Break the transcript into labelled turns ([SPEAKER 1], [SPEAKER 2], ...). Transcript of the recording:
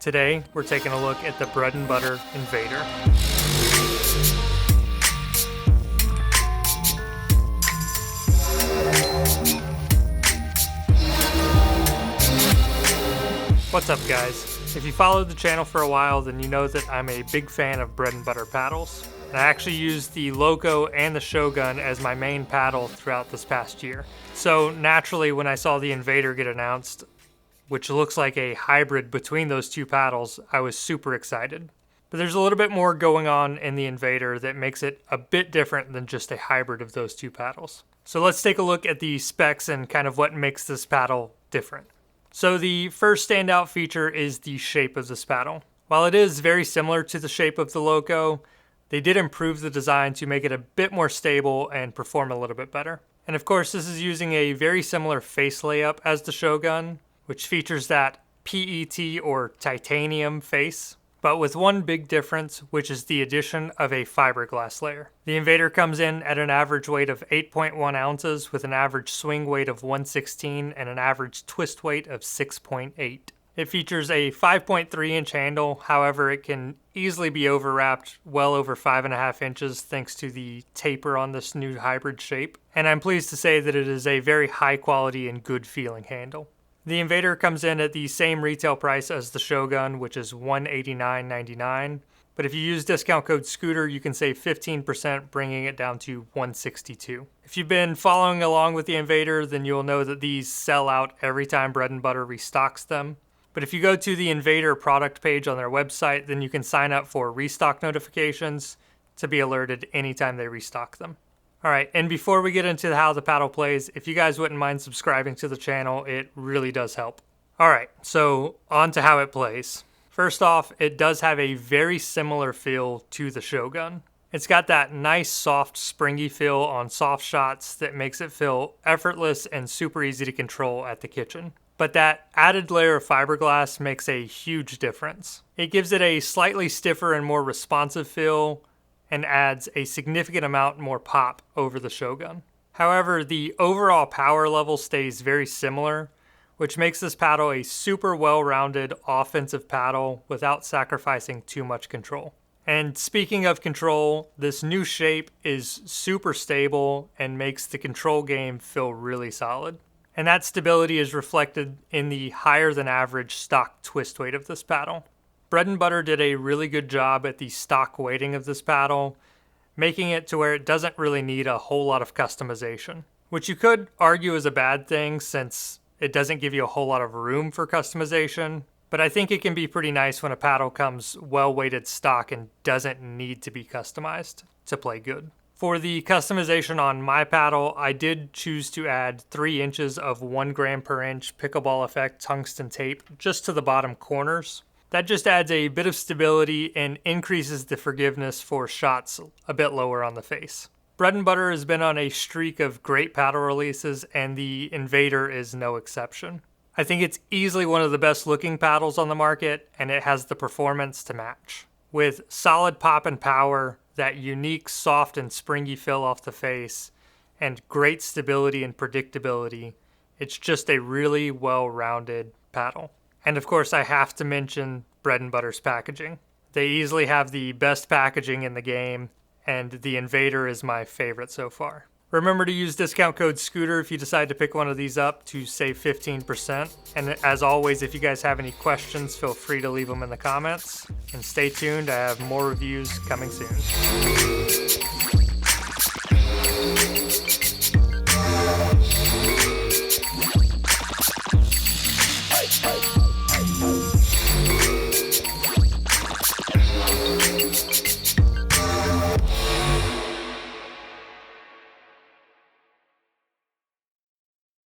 [SPEAKER 1] Today, we're taking a look at the Bread and Butter Invader. What's up, guys? If you followed the channel for a while, then you know that I'm a big fan of bread and butter paddles. And I actually used the Loco and the Shogun as my main paddle throughout this past year. So naturally, when I saw the Invader get announced, which looks like a hybrid between those two paddles, I was super excited. But there's a little bit more going on in the Invader that makes it a bit different than just a hybrid of those two paddles. So let's take a look at the specs and kind of what makes this paddle different. So the first standout feature is the shape of this paddle. While it is very similar to the shape of the Loco, they did improve the design to make it a bit more stable and perform a little bit better. And of course, this is using a very similar face layup as the Shogun, which features that PET or titanium face, but with one big difference, which is the addition of a fiberglass layer. The Invader comes in at an average weight of 8.1 ounces with an average swing weight of 116 and an average twist weight of 6.8. It features a 5.3 inch handle, however it can easily be overwrapped well over 5.5 inches thanks to the taper on this new hybrid shape, and I'm pleased to say that it is a very high quality and good feeling handle. The Invader comes in at the same retail price as the Shogun, which is $189.99. But if you use discount code SCOOTER, you can save 15%, bringing it down to $162. If you've been following along with the Invader, then you'll know that these sell out every time Bread and Butter restocks them. But if you go to the Invader product page on their website, then you can sign up for restock notifications to be alerted anytime they restock them. Alright, and before we get into how the paddle plays, if you guys wouldn't mind subscribing to the channel, it really does help. Alright, so on to how it plays. First off, it does have a very similar feel to the Shogun. It's got that nice soft springy feel on soft shots that makes it feel effortless and super easy to control at the kitchen. But that added layer of fiberglass makes a huge difference. It gives it a slightly stiffer and more responsive feel, and adds a significant amount more pop over the Shogun. However, the overall power level stays very similar, which makes this paddle a super well-rounded offensive paddle without sacrificing too much control. And speaking of control, this new shape is super stable and makes the control game feel really solid. And that stability is reflected in the higher than average stock twist weight of this paddle. Bread and Butter did a really good job at the stock weighting of this paddle, making it to where it doesn't really need a whole lot of customization, which you could argue is a bad thing since it doesn't give you a whole lot of room for customization, but I think it can be pretty nice when a paddle comes well-weighted stock and doesn't need to be customized to play good. For the customization on my paddle, I did choose to add 3 inches of 1 gram per inch Pickleball Effect tungsten tape just to the bottom corners. That just adds a bit of stability and increases the forgiveness for shots a bit lower on the face. Bread and Butter has been on a streak of great paddle releases, and the Invader is no exception. I think it's easily one of the best looking paddles on the market, and it has the performance to match. With solid pop and power, that unique soft and springy feel off the face, and great stability and predictability, it's just a really well-rounded paddle. And of course, I have to mention Bread and Butter's packaging. They easily have the best packaging in the game, and the Invader is my favorite so far. Remember to use discount code SCOOTER if you decide to pick one of these up to save 15%. And as always, if you guys have any questions, feel free to leave them in the comments. And stay tuned, I have more reviews coming soon.